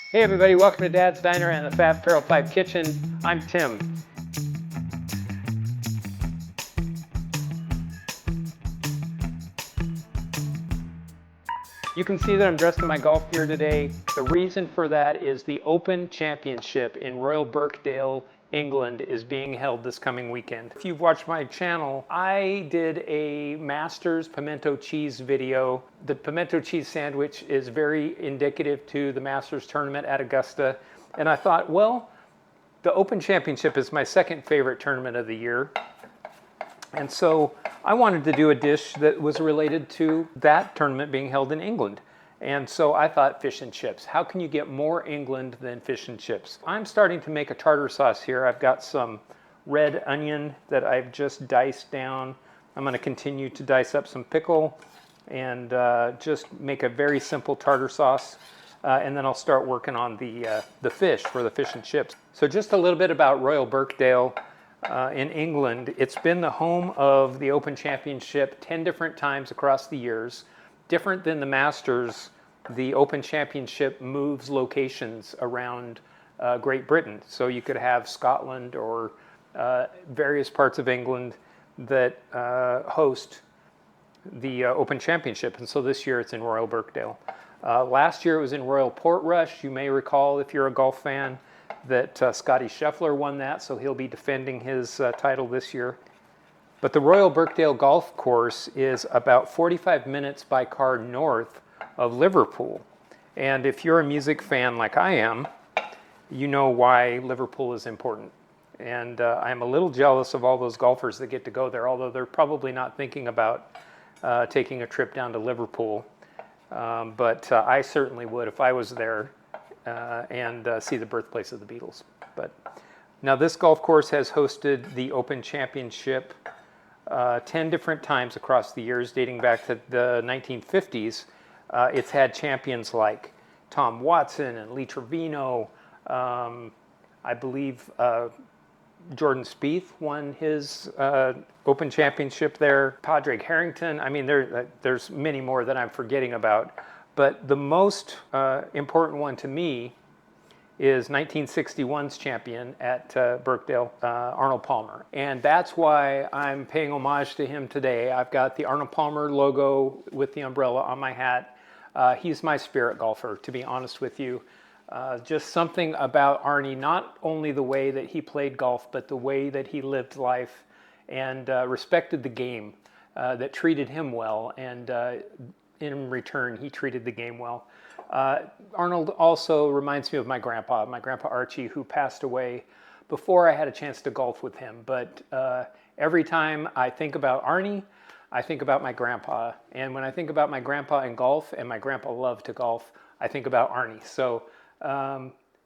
Hey everybody, welcome to Dad's Diner and the Fat Feral 5 Kitchen. I'm Tim. You can see that I'm dressed in my golf gear today. The reason for that is the Open Championship in Royal Birkdale, England is being held this coming weekend. If you've watched my channel, I did a Masters pimento cheese video. The pimento cheese sandwich is very indicative to the Masters tournament at Augusta. And I thought, well, the Open Championship is my second favorite tournament of the year. And so I wanted to do a dish that was related to that tournament being held in England. And so I thought fish and chips. How can you get more England than fish and chips? I'm starting to make a tartar sauce here. I've got some red onion that I've just diced down. I'm going to continue to dice up some pickle and just make a very simple tartar sauce. And then I'll start working on the fish for the fish and chips. So just a little bit about Royal Birkdale. In England. It's been the home of the Open Championship 10 different times across the years. Different than the Masters, the Open Championship moves locations around Great Britain. So you could have Scotland or various parts of England that host the Open Championship. And so this year it's in Royal Birkdale. Last year it was in Royal Portrush. You may recall, if you're a golf fan, that Scotty Scheffler won that, so he'll be defending his title this year. But the Royal Birkdale Golf Course is about 45 minutes by car north of Liverpool. And if you're a music fan like I am, you know why Liverpool is important. And I'm a little jealous of all those golfers that get to go there, although they're probably not thinking about taking a trip down to Liverpool. But I certainly would if I was there. And see the birthplace of the Beatles. But now this golf course has hosted the Open Championship 10 different times across the years, dating back to the 1950s. It's had champions like Tom Watson and Lee Trevino. I believe Jordan Spieth won his Open Championship there. Padraig Harrington. I mean, there's many more that I'm forgetting about. But the most important one to me is 1961's champion at Birkdale, Arnold Palmer. And that's why I'm paying homage to him today. I've got the Arnold Palmer logo with the umbrella on my hat. He's my spirit golfer, to be honest with you. Just something about Arnie, not only the way that he played golf, but the way that he lived life and respected the game, that treated him well. And in return, he treated the game well. Arnold also reminds me of my grandpa Archie, who passed away before I had a chance to golf with him. But every time I think about Arnie, I think about my grandpa. And when I think about my grandpa and golf, and my grandpa loved to golf, I think about Arnie. So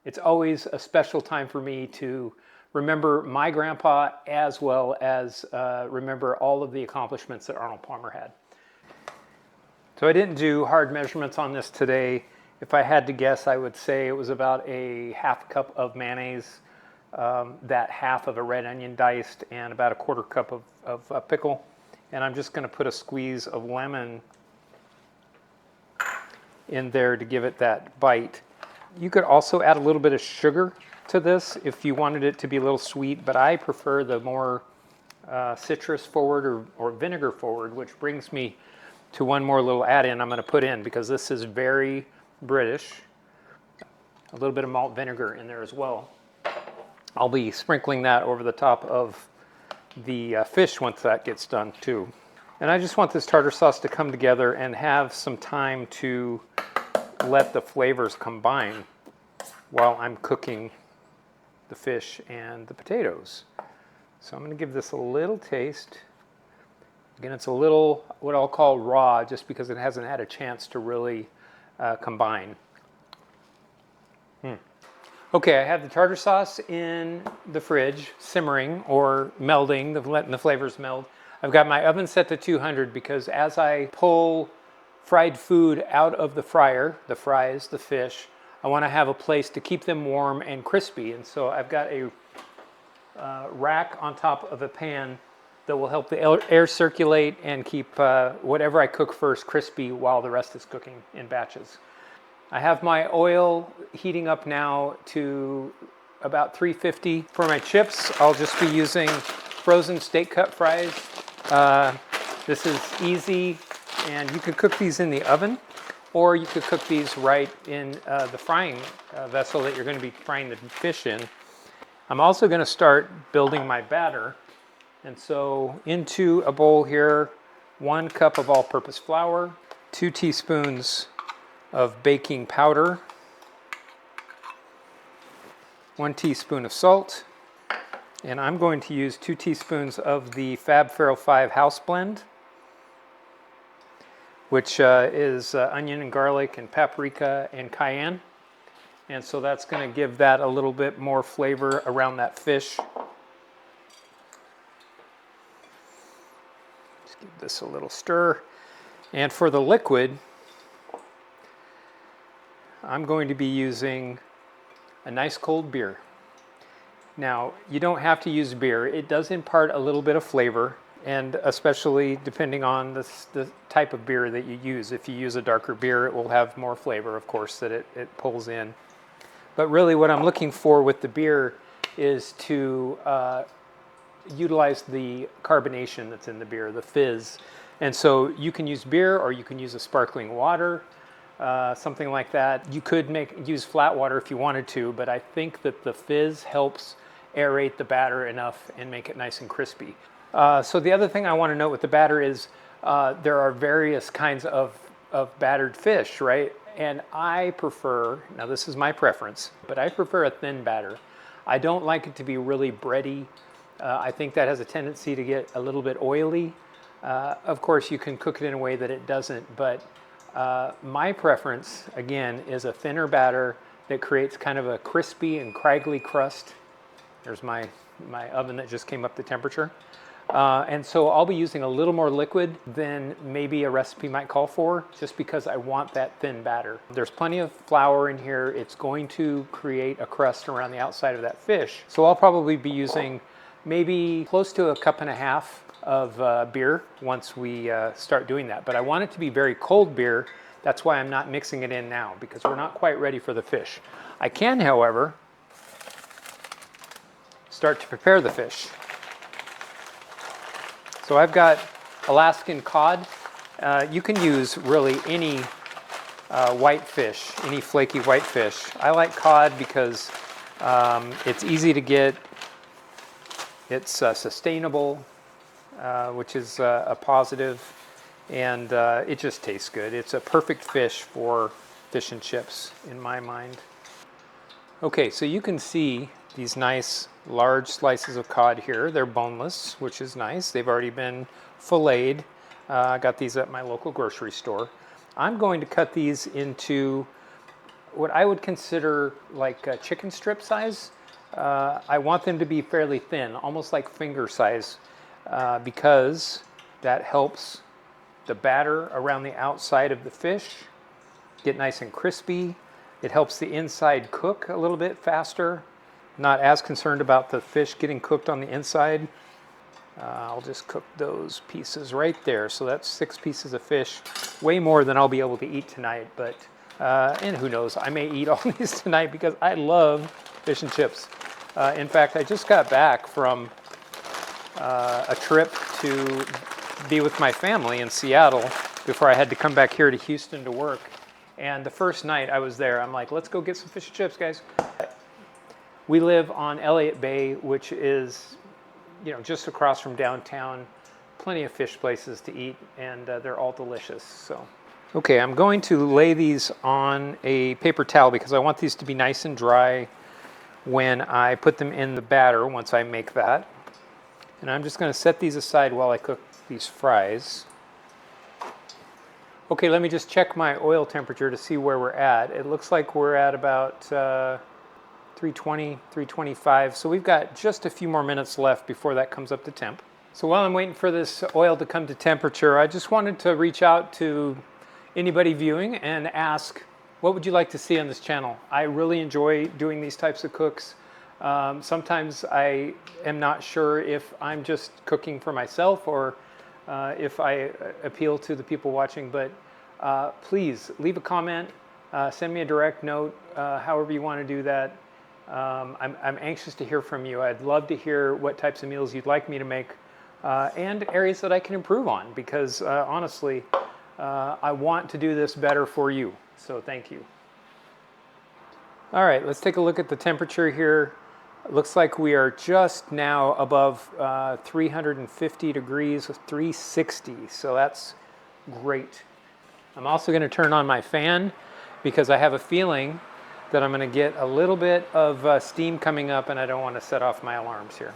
it's always a special time for me to remember my grandpa as well as remember all of the accomplishments that Arnold Palmer had. So I didn't do hard measurements on this today. If I had to guess, I would say it was about a half cup of mayonnaise, that half of a red onion diced, and about a quarter cup of pickle. And I'm just going to put a squeeze of lemon in there to give it that bite. You could also add a little bit of sugar to this if you wanted it to be a little sweet, but I prefer the more citrus forward or vinegar forward, which brings me to one more little add-in I'm going to put in, because this is very British. A little bit of malt vinegar in there as well. I'll be sprinkling that over the top of the fish once that gets done too. And I just want this tartar sauce to come together and have some time to let the flavors combine while I'm cooking the fish and the potatoes. So I'm going to give this a little taste. Again, it's a little what I'll call raw, just because it hasn't had a chance to really combine. Okay, I have the tartar sauce in the fridge, simmering or melding, letting the flavors meld. I've got my oven set to 200 because as I pull fried food out of the fryer, the fries, the fish, I want to have a place to keep them warm and crispy. And so I've got a rack on top of a pan that will help the air circulate and keep whatever I cook first crispy while the rest is cooking in batches. I have my oil heating up now to about 350. For my chips, I'll just be using frozen steak cut fries. This is easy, and you could cook these in the oven, or you could cook these right in the frying vessel that you're going to be frying the fish in. I'm also going to start building my batter. And so into a bowl here, 1 cup of all-purpose flour, 2 teaspoons of baking powder, 1 teaspoon of salt, and I'm going to use 2 teaspoons of the Fab Farrell 5 house blend, which is onion and garlic and paprika and cayenne. And so that's going to give that a little bit more flavor around that fish. Just give this a little stir. And for the liquid, I'm going to be using a nice cold beer. Now, you don't have to use beer. It does impart a little bit of flavor, and especially depending on the type of beer that you use. If you use a darker beer, it will have more flavor, of course, that it pulls in. But really what I'm looking for with the beer is to utilize the carbonation that's in the beer, the fizz. And so you can use beer, or you can use a sparkling water, something like that. You could use flat water if you wanted to, but I think that the fizz helps aerate the batter enough and make it nice and crispy. So the other thing I want to note with the batter is there are various kinds of battered fish, right? And I prefer, now this is my preference, but I prefer a thin batter. I don't like it to be really bready. I think that has a tendency to get a little bit oily. Of course, you can cook it in a way that it doesn't, but my preference, again, is a thinner batter that creates kind of a crispy and craggy crust. There's my oven that just came up to temperature. And so I'll be using a little more liquid than maybe a recipe might call for, just because I want that thin batter. There's plenty of flour in here. It's going to create a crust around the outside of that fish. So I'll probably be using maybe close to 1.5 cups of beer once we start doing that. But I want it to be very cold beer. That's why I'm not mixing it in now, because we're not quite ready for the fish. I can, however, start to prepare the fish. So I've got Alaskan cod. You can use really any white fish, any flaky white fish. I like cod because it's easy to get, it's sustainable, which is a positive, and it just tastes good. It's a perfect fish for fish and chips in my mind. Okay, so you can see these nice large slices of cod here. They're boneless, which is nice. They've already been filleted. I got these at my local grocery store. I'm going to cut these into what I would consider like chicken strip size. I want them to be fairly thin, almost like finger size, because that helps the batter around the outside of the fish get nice and crispy. It helps the inside cook a little bit faster. Not as concerned about the fish getting cooked on the inside. I'll just cook those pieces right there. So that's 6 pieces of fish, way more than I'll be able to eat tonight. But and who knows, I may eat all these tonight because I love fish and chips. In fact, I just got back from a trip to be with my family in Seattle before I had to come back here to Houston to work. And the first night I was there, I'm like, let's go get some fish and chips, guys. We live on Elliott Bay, which is, just across from downtown. Plenty of fish places to eat, and they're all delicious. So, okay, I'm going to lay these on a paper towel because I want these to be nice and dry when I put them in the batter once I make that. And I'm just going to set these aside while I cook these fries. Okay, let me just check my oil temperature to see where we're at. It looks like we're at about 320, 325. So we've got just a few more minutes left before that comes up to temp. So while I'm waiting for this oil to come to temperature, I just wanted to reach out to anybody viewing and ask, what would you like to see on this channel? I really enjoy doing these types of cooks. Sometimes I am not sure if I'm just cooking for myself or if I appeal to the people watching, but please leave a comment. send me a direct note, however you want to do that. I'm anxious to hear from you. I'd love to hear what types of meals you'd like me to make and areas that I can improve on, because honestly, I want to do this better for you. So thank you. All right, let's take a look at the temperature here. It looks like we are just now above 350 degrees, 360, so that's great. I'm also going to turn on my fan because I have a feeling that I'm going to get a little bit of steam coming up, and I don't want to set off my alarms here.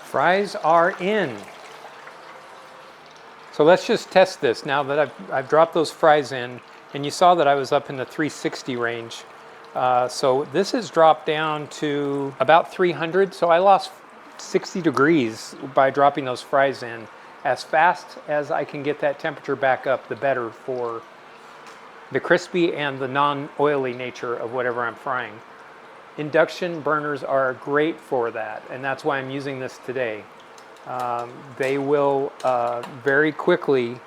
Fries are in. So let's just test this now that I've dropped those fries in, and you saw that I was up in the 360 range. So this has dropped down to about 300, so I lost 60 degrees by dropping those fries in. As fast as I can get that temperature back up, the better for the crispy and the non-oily nature of whatever I'm frying. Induction burners are great for that, and that's why I'm using this today. They will very quickly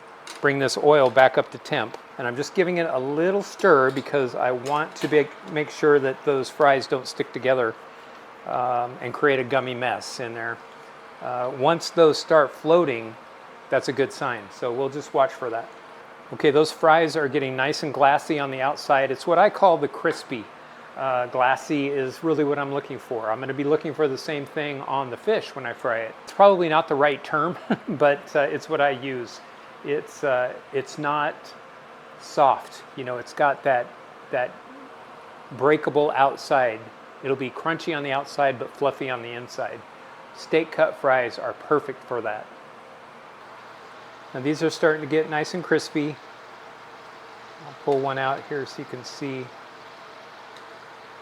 bring this oil back up to temp, and I'm just giving it a little stir because I want to make sure that those fries don't stick together and create a gummy mess in there. Once those start floating, that's a good sign, so we'll just watch for that. Okay, those fries are getting nice and glassy on the outside. It's what I call the crispy. Glassy is really what I'm looking for. I'm going to be looking for the same thing on the fish when I fry it. It's probably not the right term, but it's what I use. It's not soft. You know, it's got that breakable outside. It'll be crunchy on the outside, but fluffy on the inside. Steak cut fries are perfect for that. Now these are starting to get nice and crispy. I'll pull one out here so you can see.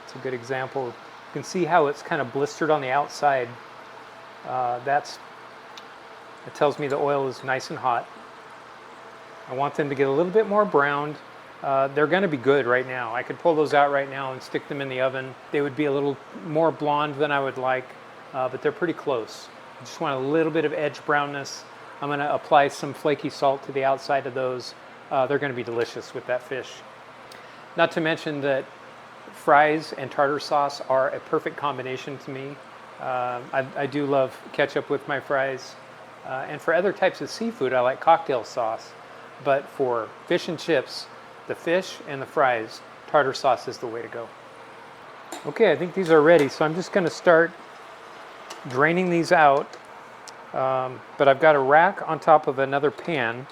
It's a good example. You can see how it's kind of blistered on the outside. It tells me the oil is nice and hot. I want them to get a little bit more browned. They're going to be good right now. I could pull those out right now and stick them in the oven. They would be a little more blonde than I would like, but they're pretty close. I just want a little bit of edge brownness. I'm going to apply some flaky salt to the outside of those. They're going to be delicious with that fish. Not to mention that fries and tartar sauce are a perfect combination to me. I do love ketchup with my fries. And for other types of seafood, I like cocktail sauce. But for fish and chips, the fish and the fries, tartar sauce is the way to go. Okay, I think these are ready, so I'm just going to start draining these out. But I've got a rack on top of another pan.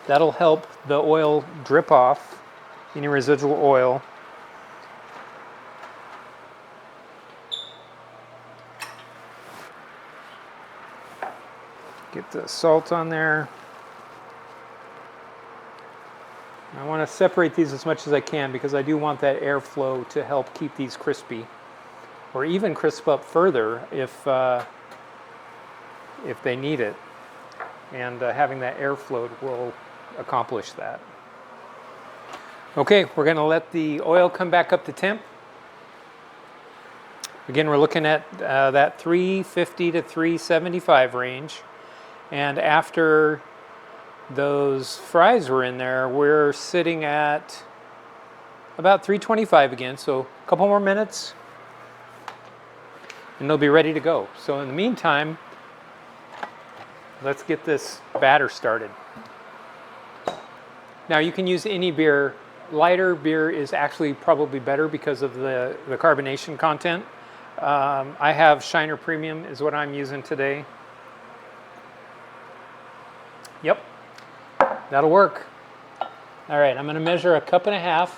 That'll help the oil drip off, any residual oil. Get the salt on there. I want to separate these as much as I can because I do want that airflow to help keep these crispy, or even crisp up further if they need it. And having that airflow will accomplish that. Okay, we're going to let the oil come back up to temp. Again, we're looking at that 350 to 375 range. And after those fries were in there, we're sitting at about 325 again. So a couple more minutes and they'll be ready to go. So in the meantime, let's get this batter started. Now you can use any beer. Lighter beer is actually probably better because of the carbonation content. I have Shiner Premium is what I'm using today. Yep, that'll work. All right, I'm going to measure 1.5 cups.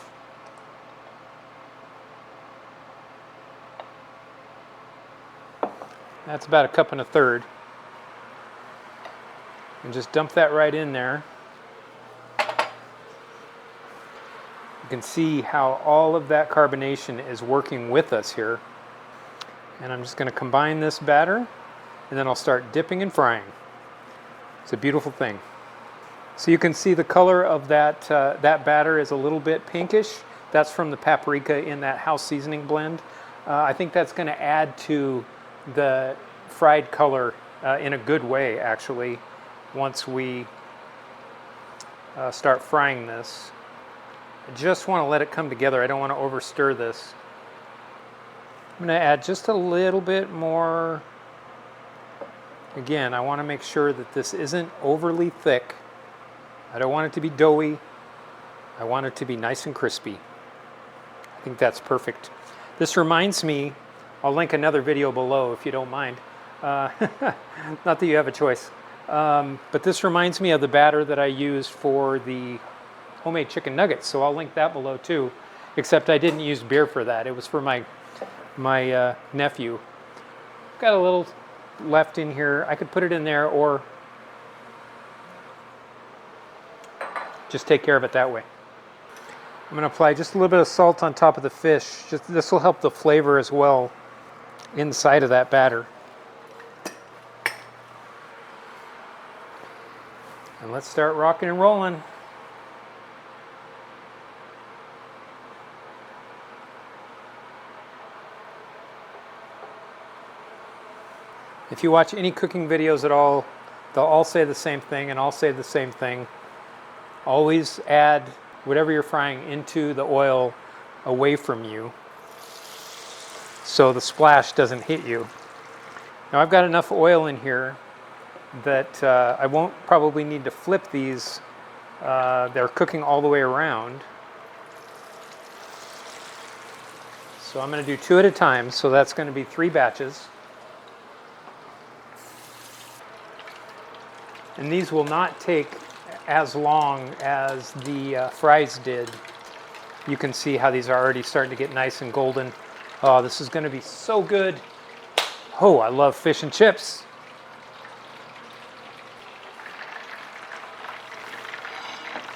That's about 1.33 cups. And just dump that right in there. You can see how all of that carbonation is working with us here. And I'm just going to combine this batter, and then I'll start dipping and frying. It's a beautiful thing. So you can see the color of that batter is a little bit pinkish. That's from the paprika in that house seasoning blend. I think that's going to add to the fried color in a good way, actually, once we start frying this. I just want to let it come together. I don't want to overstir this. I'm going to add just a little bit more. Again, I want to make sure that this isn't overly thick. I don't want it to be doughy. I want it to be nice and crispy. I think that's perfect. This reminds me, I'll link another video below if you don't mind. Not that you have a choice. But this reminds me of the batter that I used for the homemade chicken nuggets, so I'll link that below too. Except I didn't use beer for that. It was for my nephew. Got a little left in here. I could put it in there or just take care of it that way. I'm going to apply just a little bit of salt on top of the fish. This will help the flavor as well inside of that batter. And let's start rocking and rolling. If you watch any cooking videos at all, they'll all say the same thing, and I'll say the same thing. Always add whatever you're frying into the oil away from you so the splash doesn't hit you. Now I've got enough oil in here that I won't probably need to flip these. They're cooking all the way around. So I'm going to do 2 at a time, so that's going to be 3 batches. And these will not take as long as the fries did. You can see how these are already starting to get nice and golden. Oh, this is going to be so good. Oh, I love fish and chips.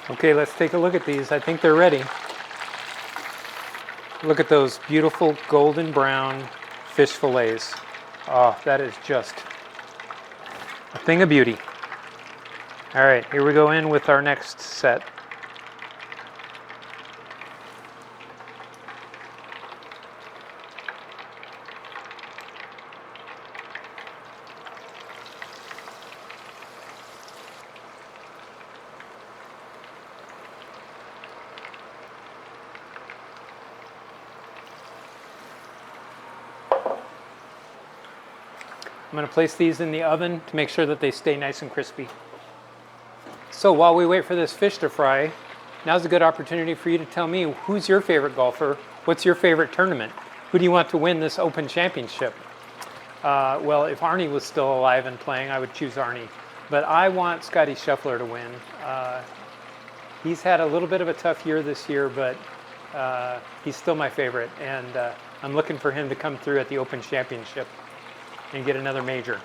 Okay, let's take a look at these. I think they're ready. Look at those beautiful golden brown fish fillets. Oh, that is just a thing of beauty. All right, here we go in with our next set. I'm going to place these in the oven to make sure that they stay nice and crispy. So while we wait for this fish to fry, now's a good opportunity for you to tell me, who's your favorite golfer? What's your favorite tournament? Who do you want to win this Open Championship? Well, if Arnie was still alive and playing, I would choose Arnie. But I want Scottie Scheffler to win. He's had a little bit of a tough year this year, but he's still my favorite. And I'm looking for him to come through at the Open Championship and get another major.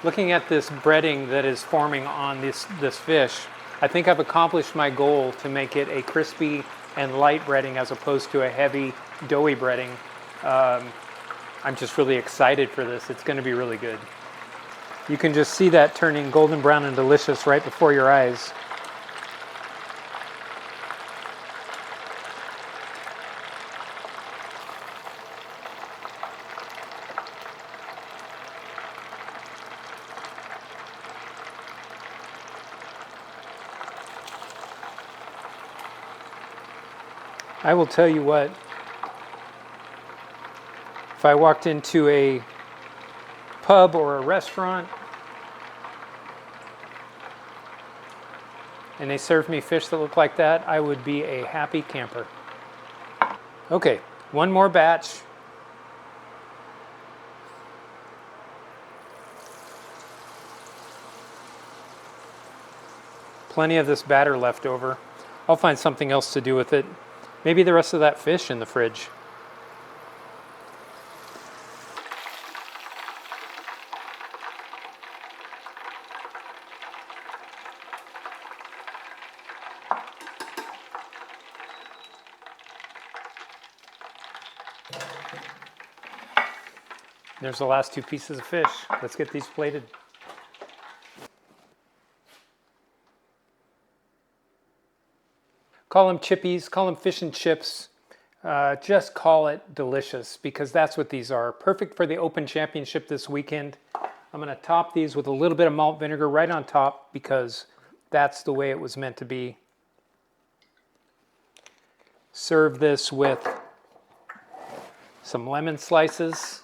Looking at this breading that is forming on this fish, I think I've accomplished my goal to make it a crispy and light breading as opposed to a heavy, doughy breading. I'm just really excited for this. It's going to be really good. You can just see that turning golden brown and delicious right before your eyes. I will tell you what, if I walked into a pub or a restaurant and they served me fish that looked like that, I would be a happy camper. Okay, one more batch. Plenty of this batter left over. I'll find something else to do with it. Maybe the rest of that fish in the fridge. There's the last 2 pieces of fish. Let's get these plated. Call them chippies, call them fish and chips. Just call it delicious, because that's what these are. Perfect for the Open Championship this weekend. I'm going to top these with a little bit of malt vinegar right on top, because that's the way it was meant to be. Serve this with some lemon slices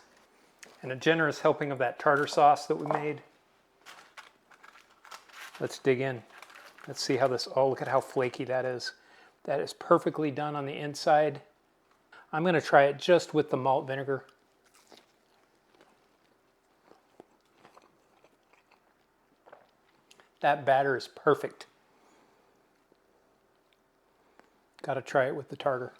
and a generous helping of that tartar sauce that we made. Let's dig in. Let's see how this, oh, look at how flaky that is. That is perfectly done on the inside. I'm going to try it just with the malt vinegar. That batter is perfect. Got to try it with the tartar.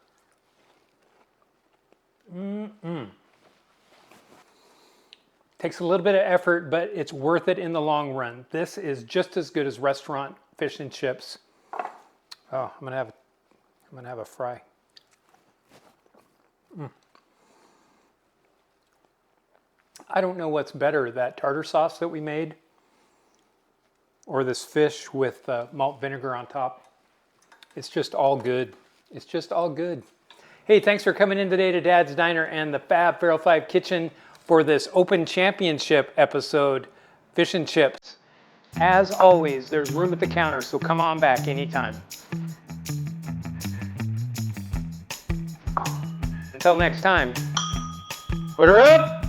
Takes a little bit of effort, but it's worth it in the long run. This is just as good as restaurant fish and chips. Oh, I'm gonna have a fry. I don't know what's better, that tartar sauce that we made or this fish with malt vinegar on top. It's just all good. It's just all good. Hey, thanks for coming in today to Dad's Diner and the Fab Feral 5 Kitchen for this Open Championship episode, Fish and Chips. As always, there's room at the counter, so come on back anytime. Until next time, order up!